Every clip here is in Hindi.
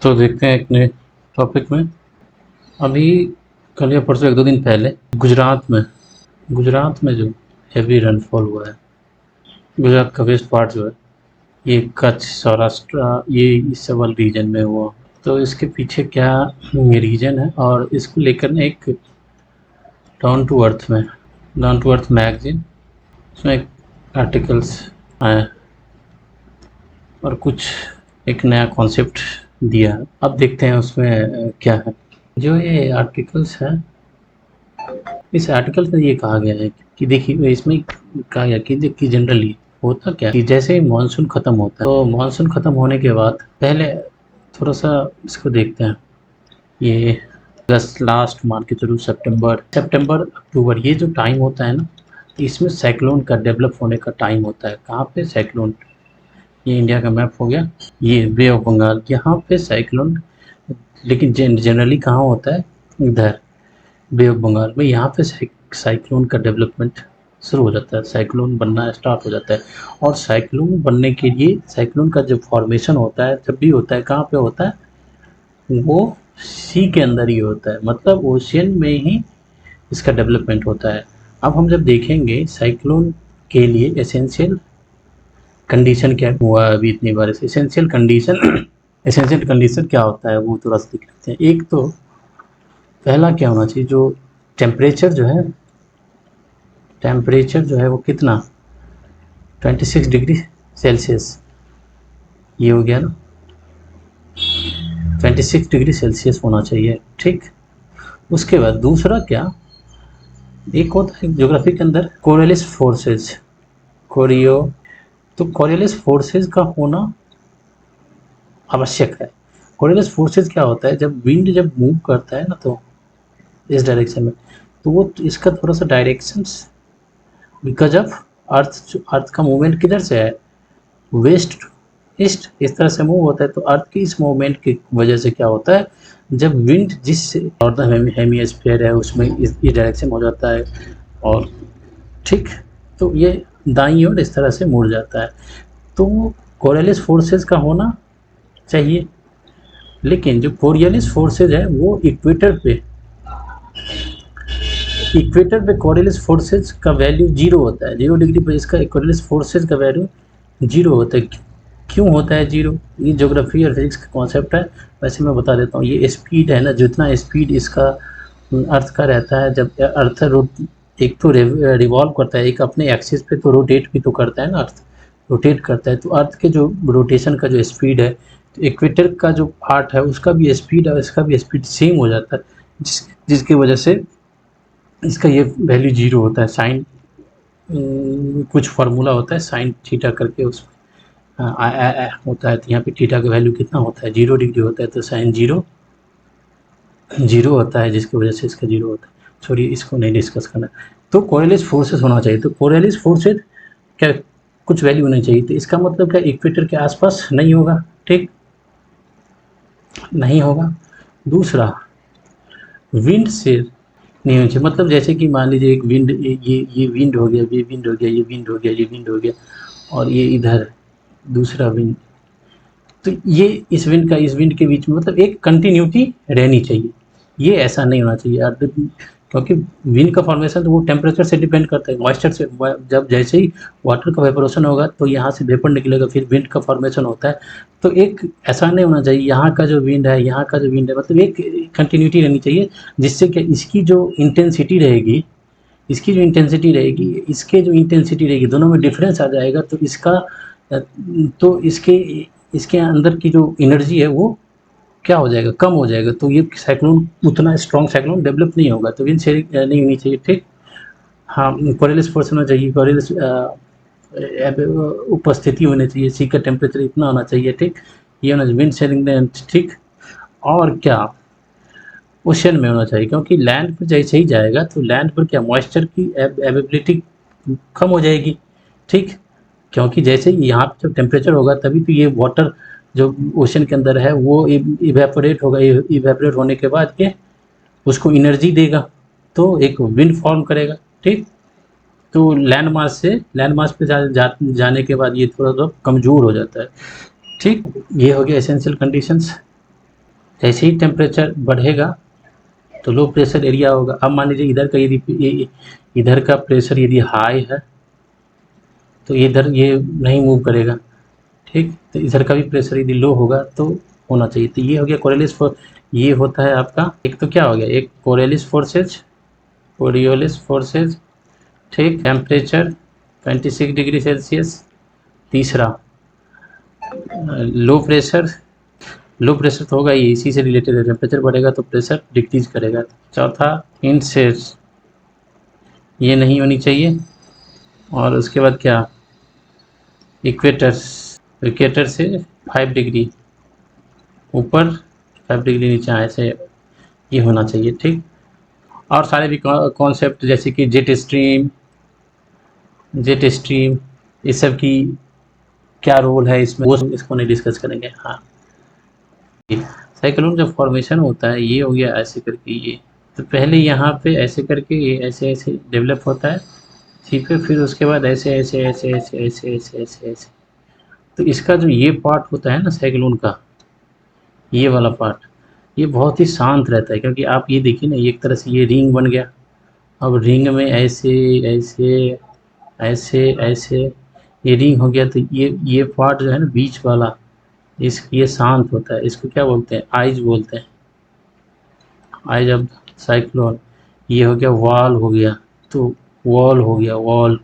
तो देखते हैं एक नए टॉपिक में। अभी कल या परसों 1-2 दिन पहले गुजरात में जो हेवी रेनफॉल हुआ है, गुजरात का वेस्ट पार्ट जो है, ये कच्छ, सौराष्ट्र, ये इस सब वाले रीजन में हुआ। तो इसके पीछे क्या रीजन है, और इसको लेकर ना एक डाउन टू अर्थ मैगजीन, उसमें एक आर्टिकल्स आया और कुछ एक नया कॉन्सेप्ट दिया है। अब देखते हैं उसमें क्या है। जो ये आर्टिकल्स है, इस आर्टिकल में ये कहा गया है कि देखिए, इसमें कहा गया कि जनरली होता क्या कि जैसे ही मानसून खत्म होता है, तो मानसून खत्म होने के बाद पहले थोड़ा सा इसको देखते हैं। ये अगस्त लास्ट मान के चलो, सितंबर अक्टूबर, ये जो टाइम होता है ना, इसमें साइक्लोन का डेवलप होने का टाइम होता है। कहाँ पे साइक्लोन, ये इंडिया का मैप हो गया, ये बे ऑफ बंगाल, यहाँ पे साइक्लोन। लेकिन जनरली कहाँ होता है, इधर बे ऑफ बंगाल में, यहाँ पे साइक्लोन का डेवलपमेंट शुरू हो जाता है, साइक्लोन बनना स्टार्ट हो जाता है। और साइक्लोन बनने के लिए, साइक्लोन का जो फॉर्मेशन होता है, जब भी होता है, कहाँ पे होता है, वो सी के अंदर ही होता है, मतलब ओशियन में ही इसका डेवलपमेंट होता है। अब हम जब देखेंगे साइक्लोन के लिए एसेंशियल कंडीशन क्या हुआ है अभी इतनी बार से, एसेंशियल कंडीशन क्या होता है वो थोड़ा सा देख लेते हैं। एक तो पहला क्या होना चाहिए, जो टेम्परेचर जो है वो कितना, 26 डिग्री सेल्सियस, ये हो गया ना, 26 डिग्री सेल्सियस होना चाहिए, ठीक। उसके बाद दूसरा क्या, एक होता है ज्योग्राफी के अंदर कोरियोलिस फोर्सेज, कोरियो, तो कोरियोलिस फोर्सेज का होना आवश्यक है। कोरियोलिस फोर्सेज क्या होता है, जब विंड जब मूव करता है ना, तो इस डायरेक्शन में, तो वो इसका थोड़ा सा डायरेक्शंस, बिकॉज ऑफ अर्थ का मूवमेंट किधर से है, वेस्ट टू ईस्ट, इस तरह से मूव होता है। तो अर्थ की इस मूवमेंट की वजह से क्या होता है, जब विंड जिस नॉर्दर्न हेमिस्फीयर है उसमें इस डायरेक्शन हो जाता है, और ठीक, तो ये दाईं ओर इस तरह से मुड़ जाता है। तो कोरियोलिस फोर्सेज का होना चाहिए, लेकिन जो कोरियोलिस फोर्सेज है वो इक्वेटर पे कोरियोलिस फोर्सेज का वैल्यू 0 होता है, 0 डिग्री पे इसका कोरियोलिस फोर्सेज का वैल्यू 0 होता है। क्यों होता है 0, ये ज्योग्राफी और फिजिक्स का कॉन्सेप्ट है। वैसे मैं बता देता हूँ, ये स्पीड है ना, जितना स्पीड इसका अर्थ का रहता है, जब अर्थ एक तो रिवॉल्व करता है, एक अपने एक्सिस पे तो रोटेट भी तो करता है ना, अर्थ रोटेट करता है, तो अर्थ के जो रोटेशन का जो स्पीड है, तो इक्वेटर का जो पार्ट है उसका भी स्पीड और इसका भी स्पीड सेम हो जाता है, जिसकी वजह से इसका ये वैल्यू 0 होता है। साइन कुछ फार्मूला होता है साइन थीटा करके, उस होता है, तो यहाँ पे थीटा का वैल्यू कितना होता है, 0 डिग्री होता है, तो साइन 0 होता है, जिसकी वजह से इसका 0 होता है। छोड़िए, इसको नहीं डिस्कस करना। तो कोरियोलिस फोर्सेस होना चाहिए, तो कोरियोलिस फोर्सेस क्या कुछ वैल्यू होनी चाहिए, तो इसका मतलब क्या, इक्वेटर के आसपास नहीं होगा, ठीक, नहीं होगा। दूसरा, विंड से नहीं होनी चाहिए, मतलब जैसे कि मान लीजिए एक विंड, ये विंड हो गया, ये विंड हो गया, ये विंड हो गया, ये विंड हो गया, और ये इधर दूसरा विंड, तो ये इस विंड का इस विंड के बीच में, मतलब एक कंटिन्यूटी रहनी चाहिए। ये ऐसा नहीं होना चाहिए यार, क्योंकि विंड का फॉर्मेशन तो वो टेम्परेचर से डिपेंड करता है, मॉइस्चर से। जब जैसे ही वाटर का वेपोरेशन होगा तो यहाँ से वेपर निकलेगा, फिर विंड का फॉर्मेशन होता है। तो एक ऐसा नहीं होना चाहिए, यहाँ का जो विंड है, यहाँ का जो विंड है, मतलब एक कंटिन्यूटी रहनी चाहिए, जिससे कि इसकी जो इंटेंसिटी रहेगी, इसके जो इंटेंसिटी रहेगी, दोनों में डिफरेंस आ जाएगा, तो इसका तो इसके अंदर की जो एनर्जी है वो क्या हो जाएगा, कम हो जाएगा, तो ये साइक्लोन उतना स्ट्रॉन्ग साइक्लोन डेवलप नहीं होगा, तो विंड शेयरिंग नहीं होनी चाहिए, ठीक। हाँ, कोरियोलिस फोर्स होना चाहिए, कोरियोलिस उपस्थिति होनी चाहिए, सी का टेम्परेचर इतना होना चाहिए, ठीक, ये होना चाहिए, विंड शेयरिंग, ठीक। और क्या, ओशन में होना चाहिए, क्योंकि लैंड पर जैसे ही जाएगा तो लैंड पर क्या, मॉइस्चर की अवेलेबिलिटी कम हो जाएगी, ठीक, क्योंकि जैसे ही यहाँ पे जब टेम्परेचर होगा तभी तो ये वाटर जो ओशन के अंदर है वो इवेपोरेट होगा, इवेपोरेट होने के बाद ये उसको एनर्जी देगा, तो एक विंड फॉर्म करेगा, ठीक। तो लैंड मास पे जाने के बाद ये थोड़ा सा कमज़ोर हो जाता है, ठीक। ये हो गया एसेंशियल कंडीशंस। जैसे ही टेम्परेचर बढ़ेगा तो लो प्रेशर एरिया होगा। अब मान लीजिए इधर का यदि इधर का प्रेशर यदि हाई है तो इधर ये नहीं मूव करेगा, ठीक। तो इधर का भी प्रेशर यदि लो होगा तो होना चाहिए। तो ये हो गया कोरियोलिस फोर्स। ये होता है आपका, एक तो क्या हो गया, एक कोरियोलिस फोर्सेज, कोरियोलिस फोर्सेज, ठीक। Temperature 26 degree Celsius. तीसरा लो प्रेशर, लो प्रेशर तो होगा ही, इसी से रिलेटेड है, टेम्परेचर बढ़ेगा तो प्रेशर डिक्रीज करेगा। चौथा इनसेट्स, ये नहीं होनी चाहिए। और उसके बाद क्या, इक्वेटर्स, इक्वेटर से 5 डिग्री ऊपर 5 डिग्री नीचे, ऐसे ये होना चाहिए, ठीक। और सारे भी कॉन्सेप्ट जैसे कि जेट स्ट्रीम, जेट स्ट्रीम, इस सब की क्या रोल है इसमें, वो इसको नहीं डिस्कस करेंगे। हाँ, साइक्लोन जब फॉर्मेशन होता है, ये हो गया ऐसे करके, ये तो पहले यहाँ पे ऐसे करके ये ऐसे ऐसे डेवलप होता है, ठीक है। फिर उसके बाद ऐसे ऐसे ऐसे ऐसे ऐसे ऐसे ऐसे ऐसे। तो इसका जो ये पार्ट होता है ना साइक्लोन का, ये वाला पार्ट, ये बहुत ही शांत रहता है, क्योंकि आप ये देखिए ना, एक तरह से ये रिंग बन गया। अब रिंग में ऐसे ऐसे ऐसे ऐसे ये रिंग हो गया। तो ये पार्ट जो है ना बीच वाला, ये शांत होता है। इसको क्या बोलते हैं, आइज बोलते हैं, आइज ऑफ साइक्लोन। ये हो गया वॉल, हो गया तो वॉल हो गया वॉल।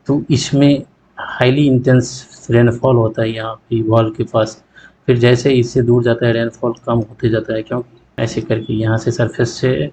तो इसमें हाईली इंटेंस रेनफॉल होता है यहाँ पे वॉल के पास। फिर जैसे ही इससे दूर जाता है रेनफॉल कम होते जाता है, क्योंकि ऐसे करके यहाँ से सरफेस से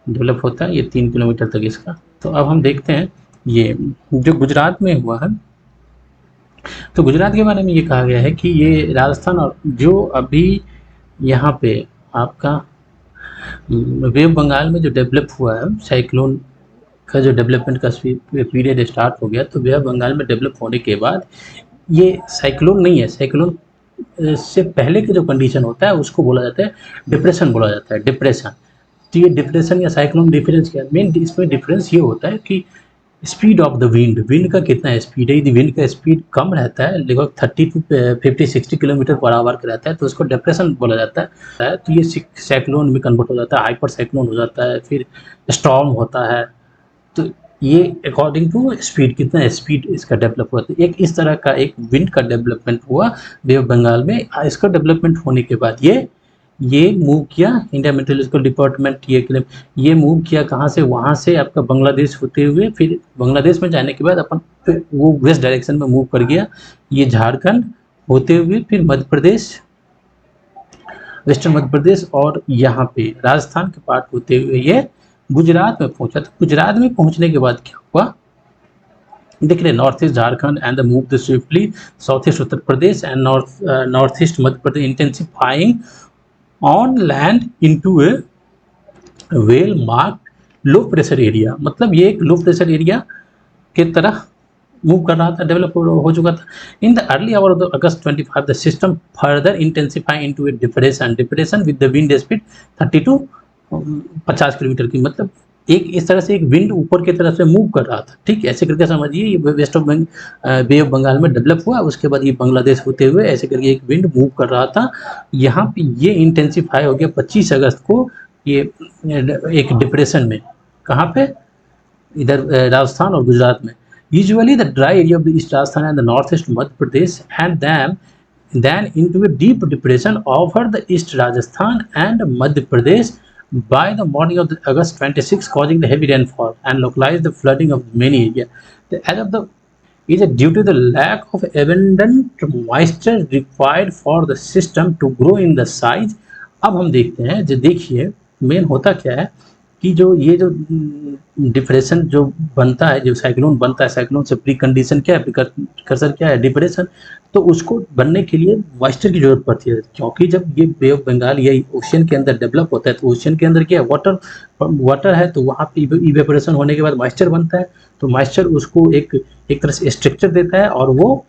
डेवलप होता है ये 3 किलोमीटर तक इसका। तो अब हम देखते हैं ये जो गुजरात में हुआ है। तो गुजरात के बारे में ये कहा गया है कि ये राजस्थान, और जो अभी यहाँ पे आपका वेव बंगाल में जो डेवलप हुआ है साइक्लोन का, जो डेवलपमेंट का पीरियड स्टार्ट हो गया, तो वेव बंगाल में डेवलप होने के बाद ये साइक्लोन नहीं है। साइक्लोन से पहले का जो कंडीशन होता है उसको बोला जाता है डिप्रेशन, बोला जाता है डिप्रेशन। तो ये डिप्रेशन या साइक्लोन डिफरेंस क्या है, मेन इसमें डिफरेंस ये होता है कि speed of the wind, wind का कितना स्पीड है। यदि विंड का स्पीड कम रहता है, लगभग 30 टू 50-60 किलोमीटर पर आवर का रहता है, तो उसको डिप्रेशन बोला जाता है। तो ये साइक्लोन में कन्वर्ट हो जाता है, हाइपर साइक्लोन हो जाता है, फिर स्टॉर्म होता है। तो ये अकॉर्डिंग टू स्पीड, कितना स्पीड इसका डेवलप हुआ। तो एक इस तरह का एक विंड का डेवलपमेंट हुआ बे ऑफ बंगाल में। इसका डेवलपमेंट होने के बाद ये मूव किया, इंडिया मेट्रोलॉजिकल डिपार्टमेंट ये मूव किया कहाँ से, वहाँ से आपका बांग्लादेश होते हुए, फिर बांग्लादेश में जाने के बाद अपन फिर वो वेस्ट डायरेक्शन में मूव कर गया, ये झारखंड होते हुए, फिर मध्य प्रदेश, वेस्टर्न मध्य प्रदेश, और यहाँ पे राजस्थान के पार्ट होते हुए ये गुजरात में पहुंचा। तो गुजरात में पहुंचने के बाद क्या हुआ, देख रहे north east Jharkhand and the move the swiftly south east Uttar Pradesh and north east Madhya Pradesh intensifying on land into A well marked low pressure area. मतलब ये एक लो प्रेशर एरिया की तरह मूव कर रहा था, डेवलप हो चुका था। In the early hour of August 25 the system further intensify into a depression with the wind speed 30 to 50 kilometre की। मतलब एक इस तरह से एक विंड ऊपर की तरफ से मूव कर रहा था, ठीक है। ऐसे करके समझिए ये west of bay of Bengal में डेवलप हुआ, उसके बाद ये बांग्लादेश होते हुए ऐसे करके एक विंड मूव कर रहा था। यहाँ पे ये इंटेंसिफाई हो गया 25 अगस्त को, ये एक डिप्रेशन में, कहाँ पे, इधर राजस्थान और गुजरात में। Usually the dry area of the east Rajasthan and the north east Madhya Pradesh and then into a deep depression over the East Rajasthan and Madhya Pradesh by the morning of the August 26, causing the heavy rainfall and localized the flooding of many areas. The as of the is due to the lack of abundant moisture required for the system to grow in the size. अब हम देखते हैं, जो देखिए मेन होता क्या है कि जो ये जो डिप्रेशन जो बनता है, जो साइक्लोन बनता है, साइक्लोन से प्री कंडीशन क्या है, प्रिकर्सर क्या है, डिप्रेशन। तो उसको बनने के लिए मॉइस्चर की जरूरत पड़ती है, क्योंकि जब ये बे ऑफ बंगाल या ओशियन के अंदर डेवलप होता है, तो ओशियन के अंदर क्या है, वाटर है, तो वहाँ पे इवेपोरेशन होने के बाद मॉइस्चर बनता है। तो मॉइस्चर उसको एक तरह से स्ट्रक्चर देता है, और वो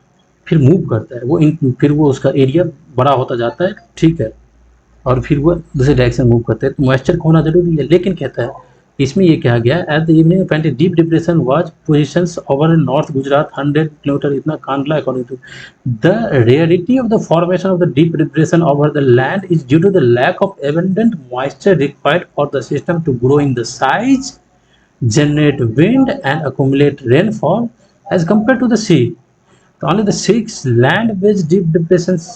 फिर मूव करता है, फिर वो उसका एरिया बड़ा होता जाता है, ठीक है, और फिर वो दूसरे डायरेक्शन मूव करते हैं। तो मॉइस्चर का होना जरूरी है, लेकिन कहता है इसमें ये कहा गया at the evening when the deep depression was positions over north Gujarat 100 kilometre इतना Kandla according to the rarity of the formation of the deep depression over the land is due to the lack of abundant moisture required for the system to grow in the size, generate wind and accumulate rainfall as compared to the sea. Only the 6 land-based deep depressions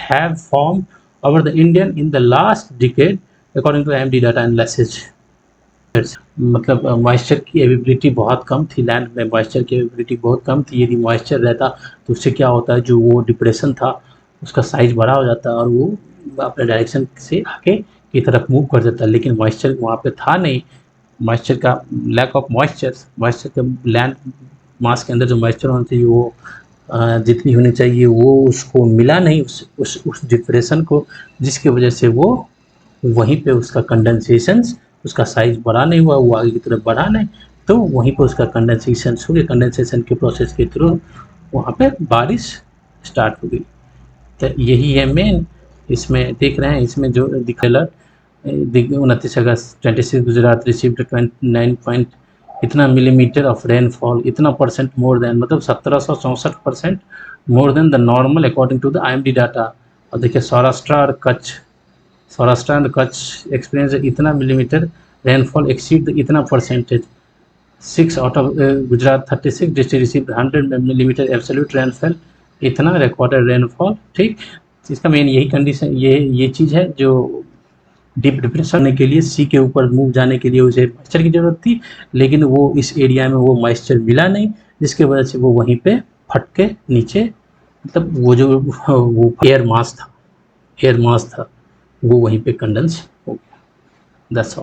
have formed over the Indian in the last decade, according to IMD data analysis. मतलब मॉइस्चर की एबिलिटी बहुत कम थी, लैंड में मॉइस्चर की एबिलिटी बहुत कम थी। यदि मॉइस्चर रहता तो उससे क्या होता है, जो वो डिप्रेशन था उसका साइज बड़ा हो जाता और वो अपने डायरेक्शन से आगे की तरफ मूव कर देता, लेकिन मॉइस्चर वहाँ पे था नहीं। मॉइस्चर का लैक ऑफ मॉइस्चर के लैंड मास के अंदर जो मॉइस्चर होना चाहिए वो जितनी होनी चाहिए वो उसको मिला नहीं, उस डिप्रेशन को, जिसकी वजह से वो वहीं पे उसका कंडेंसेशन, उसका साइज बड़ा नहीं हुआ, वो आगे की तरफ बढ़ा नहीं, तो वहीं पे उसका कंडेंसेशन हो गया। कंडेंसेशन के प्रोसेस के थ्रू वहाँ पे बारिश स्टार्ट हो गई। तो यही है मेन। इसमें देख रहे हैं, इसमें जो दिखला 29 अगस्त 26 गुजरात रिसीव्ड 29 पॉइंट इतना मिलीमीटर ऑफ रेनफॉल, इतना परसेंट मोर देन, मतलब 1764% more than the normal according to the IMD data. और देखिए सौराष्ट्र और कच्छ एक्सपीरियंस इतना मिलीमीटर रेनफॉल एक्सीड इतना percentage. 6 out of Gujarat 36 district received 100 millimetre absolute rainfall, इतना रिकॉर्डेड रेनफॉल। ठीक, इसका मेन यही कंडीशन, ये चीज़ है जो डीप डिप्रेशन होने के लिए, सी के ऊपर मूव जाने के लिए उसे मॉइस्चर की ज़रूरत थी, लेकिन वो इस एरिया में वो मॉइस्चर मिला नहीं, जिसकी वजह से वो वहीं पे फट के नीचे, मतलब वो जो वो एयर मास था वो वहीं पे कंडेंस हो गया। That's all.